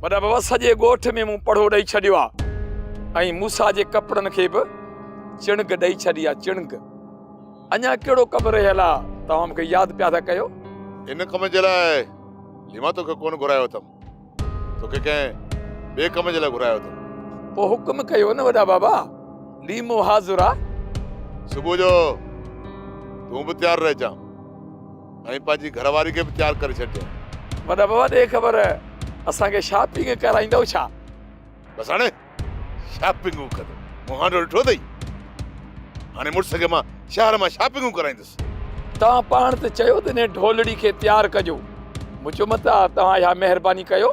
वॾा बाबा सॼे ॻोठ में मूं पढ़ो ॾेई छॾियो आहे ऐं मूसा जे कपिड़नि खे बि चिणग ॾेई छॾी आहे चिणग। अञा कहिड़ो कमु रहियल आहे तव्हां मूंखे यादि पिया था कयो? इन कम जे लाइ लीमा तोखे कोन घुरायो अथमि, तोखे कंहिं ॿिए कम जे लाइ घुरायो अथमि। पोइ हुकुम कयो न वॾा बाबा, लीमो हाज़ुर आहे। सुबुह जो तूं बि तयारु रहिजां ऐं पंहिंजी घरवारी खे बि तयारु करे छॾिजां। वॾा बाबा ॾे ख़बर असांखे शॉपिंग कराईंदव छा? बसि हाणे शॉपिंगूं कंदो मूं हाणे ॾिठो अथई, हाणे मुड़ुस खे मां शहर मां शॉपिंगूं कराईंदुसि। तव्हां पाण त चयो त ने ढोलड़ी खे तयारु कजो, मूं चयो मता तव्हां इहा महिरबानी कयो।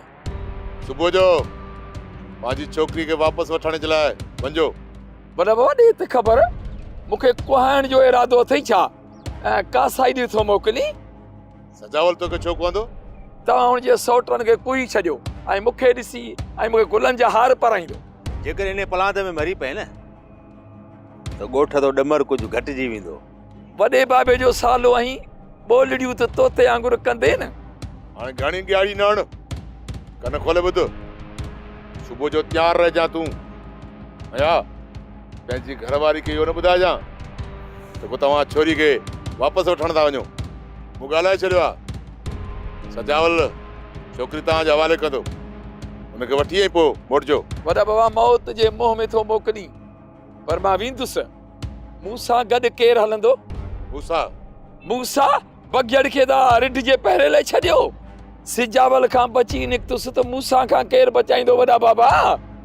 सुबुह जो पंहिंजी छोकिरी खे वापसि वठण जे लाइ वञो। वॾा बाबा ॾे त ख़बर मूंखे कुहाइण जो इरादो अथई छा? ऐं का साइड थो मोकिली? सजावल तोखे छो कोंदो? तव्हां हुनजे सौटनि खे कुई छॾियो ऐं मूंखे ॾिसी ऐं मूंखे गुलनि जा हार पाराईंदो। जेकर इन पलांत में मरी पए न त ॻोठ तो ॾमर कुझु घटिजी वेंदो। वॾे बाबे जो सालो ऐं ॿोलड़ियूं त तोते वांगुरु कंदे न। हाणे घणी ॻाढ़ी न हण, कन खोले ॿुध। सुबुह जो तयारु रहिजां तूं ऐं हा पंहिंजी घरवारी खे इहो न ॿुधाइजां त पोइ तव्हां छोरी खे वापसि वठण था वञो। मूं ॻाल्हाए छॾियो आहे, सजावल छोकिरी तव्हांजे हवाले कंदो, हुनखे वठी ऐं पोइ मोटिजो। वॾा बाबा मौत जे मुंहं में थो मोकिली पर मां वेंदुसि। मूंसां गॾु केरु हलंदो? मूसा बगियड़ खे त रिढ जे पहिरे लाइ छॾियो। सिजावल खां बची निकतुसि त मूसा खां केरु बचाईंदो? वॾा बाबा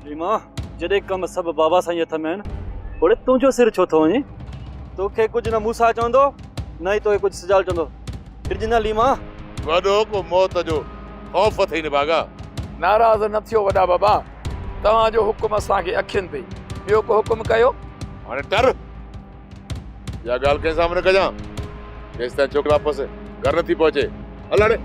लीमा जॾहिं कम सभु बाबा साईं हथ में आहिनि, ओड़े तुंहिंजो सिर छो थो वञे? तोखे कुझु न मूसा चवंदो न ई तोखे कुझु सिजावल चवंदो। फिरजिंदा लीमा वॾो को मौत जो ख़ौफ़ अथई न भागा। नाराज़ न थियो वॾा बाबा, तव्हांजो हुकुम असांखे अखियुनि ते। ॿियो को हुकुम कयो? हाणे डर इहा ॻाल्हि कंहिं साम्हूं न कजां जेसि ताईं छोकिरी वापसि घर नथी पहुचे। हल हाणे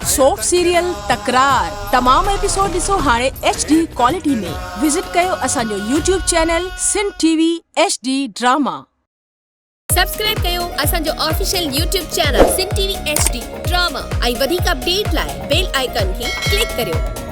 सोप सीरियल तकरार तमाम एपिसोड ॾिसो हाणे HD क्वालिटी में। विजिट कयो असांजो YouTube channel Sindh TV HD drama. Subscribe कयो असांजो official YouTube channel Sindh TV HD drama ऐं वधीक अपडेट लाइ बेल आइकन खे क्लिक करियो।